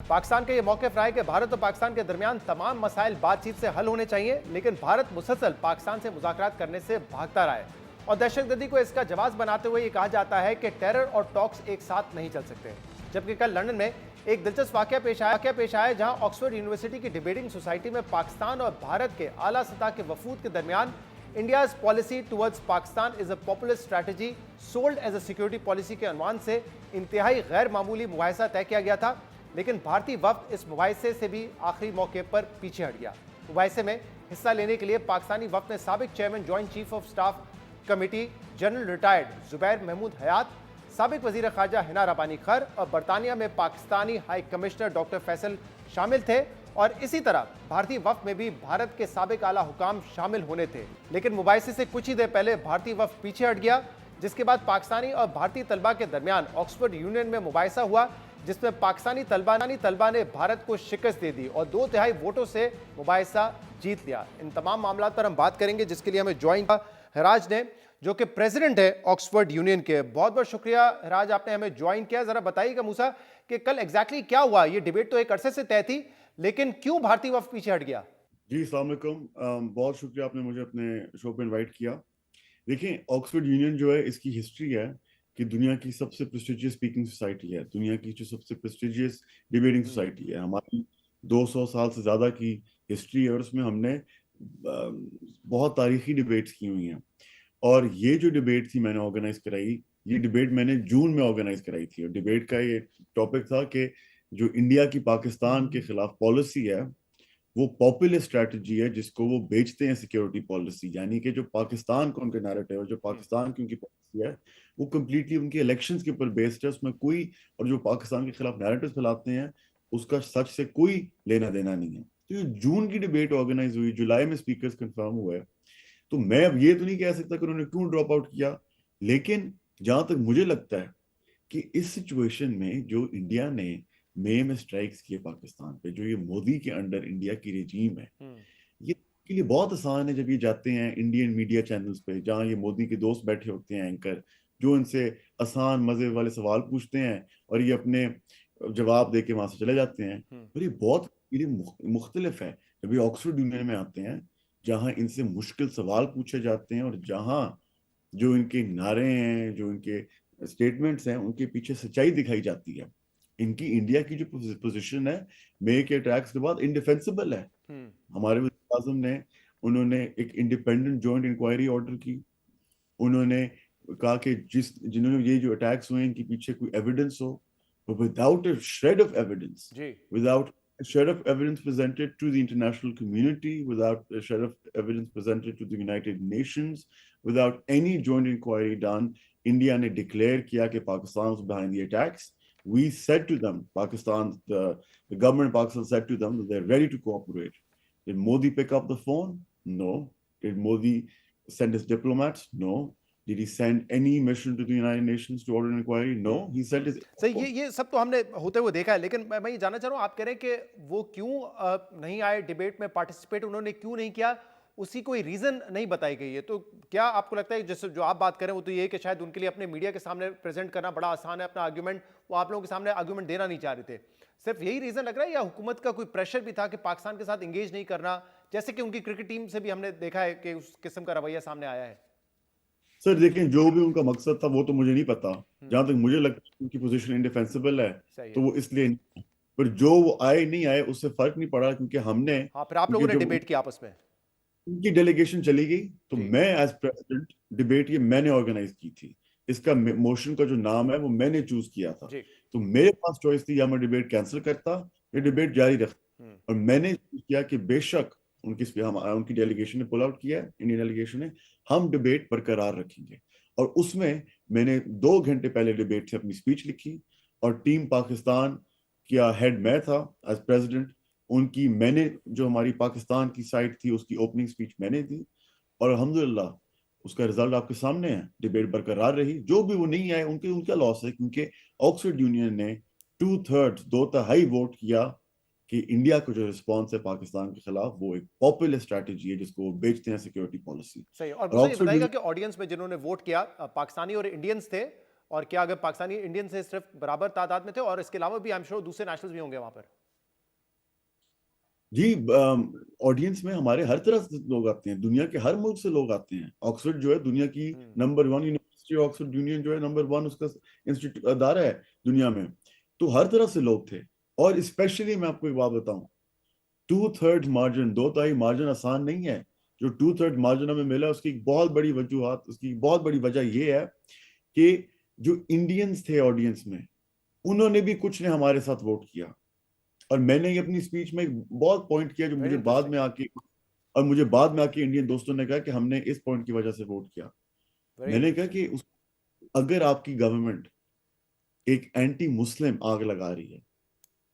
पाकिस्तान का ये मौक़िफ़ रहा है कि भारत और पाकिस्तान के दरमियान तमाम मसाइल बातचीत से हल होने चाहिए, लेकिन भारत मुसलसल पाकिस्तान से मुज़ाकरात करने से भागता रहा है और दहशतगर्दी को इसका जवाब बनाते हुए ये कहा जाता है कि टेरर और टॉक्स एक साथ नहीं चल सकते। जबकि कल लंदन में एक दिलचस्प वाक़या पेश आया जहां ऑक्सफोर्ड यूनिवर्सिटी की डिबेटिंग सोसाइटी में पाकिस्तान और भारत के आला सतह के वफूद के दरमियान India's policy towards Pakistan is a popular strategy sold as a security policy के अनवान से इंतहाई गैर मामूली मुबाहिसा तय किया गया था, लेकिन भारतीय वफ्द इस मुबाहिसे से भी आखिरी मौके पर पीछे हट गया। मुबाहिसे में हिस्सा लेने के लिए पाकिस्तानी वफ्द ने साबिक chairman joint chief of staff committee general retired Zubair Mahmood Hayat, साबिक वजीर खारजा हिना रबानी खर और बरतानिया में Pakistani high commissioner doctor Faisal शामिल थे और इसी तरह भारतीय वफ्द में भी भारत के साबिक आला हुकाम शामिल होने थे। लेकिन मुबाहिसे से कुछ ही देर पहले भारतीय वफ्द पीछे हट गया, जिसके बाद पाकिस्तानी और भारतीय तलबा के दरमियान ऑक्सफोर्ड यूनियन में मुबाहिसा हुआ, जिसमें पाकिस्तानी तलबा ने भारत को शिकस्त दे दी और 2/3 वोटों से मुबाहिसा जीत लिया। इन तमाम मामलों पर हम बात करेंगे, जिसके लिए हमें ज्वाइन हराज ने, जो कि प्रेसिडेंट है ऑक्सफोर्ड यूनियन के। बहुत बहुत शुक्रिया हराज, आपने हमें ज्वाइन किया। जरा बताइएगा मूसा कि कल एग्जैक्टली क्या हुआ? ये डिबेट तो एक अरसे से तय थी, लेकिन क्यों भारतीय वफ्द पीछे हट गया? जी अस्सलाम वालेकुम, बहुत शुक्रिया आपने मुझे अपने शो पे इनवाइट किया। देखिए, ऑक्सफोर्ड यूनियन जो है, इसकी हिस्ट्री है कि दुनिया की सबसे प्रेस्टिजियस स्पीकिंग सोसाइटी है, दुनिया की जो सबसे प्रेस्टिजियस डिबेटिंग सोसाइटी है। हमारी 200 साल से ज़्यादा की हिस्ट्री है और उसमें हमने बहुत तारीखी डिबेट्स की हुई हैं। और ये जो डिबेट थी मैंने ऑर्गेनाइज कराई, ये डिबेट मैंने जून में ऑर्गेनाइज कराई थी और डिबेट का ये टॉपिक था कि जो इंडिया की पाकिस्तान के खिलाफ पॉलिसी है वो पॉपुलर स्ट्रैटेजी है जिसको वो बेचते हैं सिक्योरिटी पॉलिसी, यानी कि जो पाकिस्तान का उनका नैरेटिव है, जो पाकिस्तान की उनकी पॉलिसी है, वो कम्प्लीटली उनके इलेक्शंस के ऊपर बेस्ड है। उसमें कोई, और जो पाकिस्तान के खिलाफ नैरेटिव फैलाते हैं उसका सच से कोई लेना देना नहीं है। तो ये जून की डिबेट ऑर्गेनाइज हुई, जुलाई में स्पीकर्स कंफर्म हुए, तो मैं अब ये तो नहीं कह सकता कि उन्होंने क्यों ड्रॉप आउट किया, लेकिन जहां तक मुझे लगता है कि इस सिचुएशन में जो इंडिया ने मई में स्ट्राइक्स किए पाकिस्तान पे, जो ये मोदी के अंडर इंडिया की रेजीम है, ये के लिए बहुत आसान है जब ये जाते हैं इंडियन मीडिया चैनल्स पे, जहाँ ये मोदी के दोस्त बैठे होते हैं एंकर, जो इनसे आसान मजे वाले सवाल पूछते हैं और ये अपने जवाब दे के वहां से चले जाते हैं। और ये बहुत मुख्तलिफ है जब ये ऑक्सफोर्ड यूनियन में आते हैं, जहाँ इनसे मुश्किल सवाल पूछे जाते हैं और जहाँ जो इनके नारे हैं, जो इनके स्टेटमेंट्स हैं, उनके पीछे सच्चाई दिखाई जाती है। इनकी इंडिया की जो पोजीशन है मई के अटैक्स के बाद इंडिफेंसिबल है। हमारे वज़ीर आज़म ने, उन्होंने एक इंडिपेंडेंट जॉइंट इंक्वायरी ऑर्डर की। उन्होंने कहा कि जिन्होंने ये जो अटैक्स हुए इनके पीछे कोई एविडेंस हो, without a shred of evidence, without a shred of evidence presented to the international community, without a shred of evidence presented to the United Nations, without any joint inquiry done, India ने declare किया कि Pakistan was behind the attacks. We said to them, the government of Pakistan said to them that they're ready to cooperate. Did Modi pick up the phone? No. Did Modi send his diplomats? No. Did he send any mission to the United Nations to order an inquiry? No. He sent his... सही, ये सब तो हमने होते हुए देखा है, लेकिन मैं ये जानना चाह रहा हूँ, आप कह रहे हैं कि वो क्यों नहीं आए डिबेट में पार्टिसिपेट, उन्होंने क्यों नहीं किया, उसी कोई रीजन नहीं बताई गई है। तो क्या आपको लगता है जैसे जो आप बात करें वो तो ये है कि शायद उनके लिए अपने मीडिया के सामने प्रेजेंट करना बड़ा आसान है, अपना आर्ग्यूमेंट वो आप लोगों के सामने आर्ग्यूमेंट देना नहीं चाह रहे थे, सिर्फ यही रीजन लग रहा है, या हुकूमत का कोई प्रेशर भी था कि पाकिस्तान के साथ इंगेज नहीं करना, जैसे कि उनकी क्रिकेट टीम से भी हमने देखा है कि उस किस्म का रवैया सामने आया है? सर देखें, जो भी उनका मकसद था वो तो मुझे नहीं पता। जहां तक मुझे लगता है उनकी पोजीशन इंडिफेंसिबल है, तो वो इसलिए नहीं। पर जो वो आए नहीं आए उससे फर्क नहीं पड़ा, क्योंकि हमने, हाँ, फिर आप लोगों ने डिबेट किया आपस में, उनकी डेलीगेशन चली गई, तो मैं एज प्रेसिडेंट डिबेट ये मैंने ऑर्गेनाइज की थी। इसका मोशन का जो नाम है वो मैंने चूज किया था। तो मेरे पास चॉइस थी, या मैं डिबेट कैंसिल करता या डिबेट जारी रखता। और मैंने किया कि बेशक उनकी डेलीगेशन ने पुल आउट किया, इंडियन डेलीगेशन ने, हम डिबेट बरकरार रखेंगे। और उसमें मैंने 2 घंटे पहले डिबेट से अपनी स्पीच लिखी और टीम पाकिस्तान का हेड मैं था एज प्रेसिडेंट। उनकी, मैंने जो हमारी पाकिस्तान की साइड थी उसकी ओपनिंग स्पीच मैंने दी और अल्हम्दुलिल्लाह उसका रिजल्ट आपके सामने है। डिबेट बरकरार रही। जो भी वो नहीं आए उनका लॉस है, क्योंकि ऑक्सफोर्ड यूनियन ने 2/3 2/3 वोट किया कि इंडिया को जो रिस्पॉन्स है पाकिस्तान के खिलाफ वो एक पॉपुलर स्ट्रैटेजी है जिसको वो बेचते हैं सिक्योरिटी पॉलिसी। सही। और मुझे ये बताइएगा कि ऑडियंस में जिन्होंने वोट किया पाकिस्तानी और इंडियंस थे, اور کیا اگر پاکستانی انڈین سے صرف برابر تعداد میں تھے اور اس کے علاوہ بھی I'm sure دوسرے نیشنلز بھی ہوں گے وہاں پر؟ جی آڈینس میں ہمارے ہر طرح سے لوگ آتے ہیں, دنیا کے ہر ملک سے لوگ آتے ہیں. آکسفورڈ جو ہے دنیا کی نمبر 1 یونیورسٹی, آکسفورڈ یونین جو ہے نمبر 1 اس کا انسٹیٹیوٹ ادارہ ہے دنیا میں, تو ہر طرح سے لوگ تھے. اور اسپیشلی میں آپ کو ایک بات بتاؤں, 2/3 مارجن, 2/3 مارجن آسان نہیں ہے. جو 2/3 مارجن ہمیں ملا اس کی ایک بہت بڑی وجوہات, اس کی بہت بڑی وجہ یہ ہے کہ جو انڈینز تھے آڈینس میں انہوں نے بھی کچھ نے ہمارے ساتھ ووٹ کیا. اور میں نے اپنی اسپیچ میں ایک بہت پوائنٹ کیا جو مجھے بعد میں آ کے انڈین دوستوں نے کہا کہ ہم نے اس پوائنٹ کی وجہ سے ووٹ کیا. میں نے کہا کہ اگر آپ کی گورنمنٹ ایک اینٹی مسلم آگ لگا رہی ہے,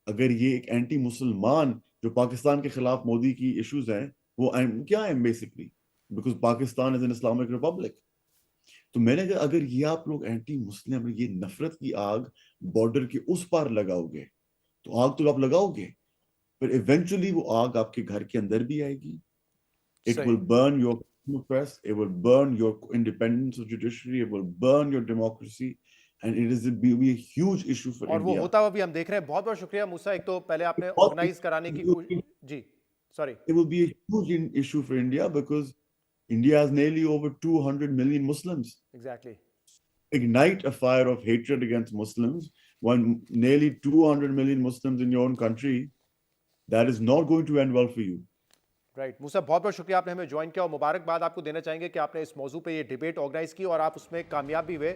اگر یہ ایک اینٹی مسلمان جو پاکستان کے خلاف مودی کی ایشوز ہیں وہ کیا ہیں basically, because Pakistan is an Islamic republic. تو میں نے کہا اگر یہ آپ لوگ اینٹی مسلم, یہ نفرت کی آگ بارڈر کے اس پار لگاؤ گے تو آگ تو آپ لگاؤ گے, پر ایونچولی وہ آگ آپ کے گھر کے اندر بھی آئے گی. It will burn your press, it will burn your independence of judiciary, it will burn your democracy, and it is be a huge issue for India. اور وہ ہوتا ہوا بھی ہم دیکھ رہے ہیں. بہت بہت شکریہ موسیٰ. ایک تو پہلے آپ نے آرگنائز کرانے کی جی sorry It will be a huge issue for India because India has nearly over 200 million Muslims. Exactly. Ignite a fire of hatred against Muslims when nearly 200 million Muslims in your own country, that is not going to end well for you. Right Musa, بہت بہت شکریہ آپ نے ہمیں join کیا, اور مبارکباد آپ کو دینا چاہیں گے کہ آپ نے اس موضوع پہ یہ ڈیبیٹ آرگنائز کی اور آپ اس میں کامیاب بھی ہوئے.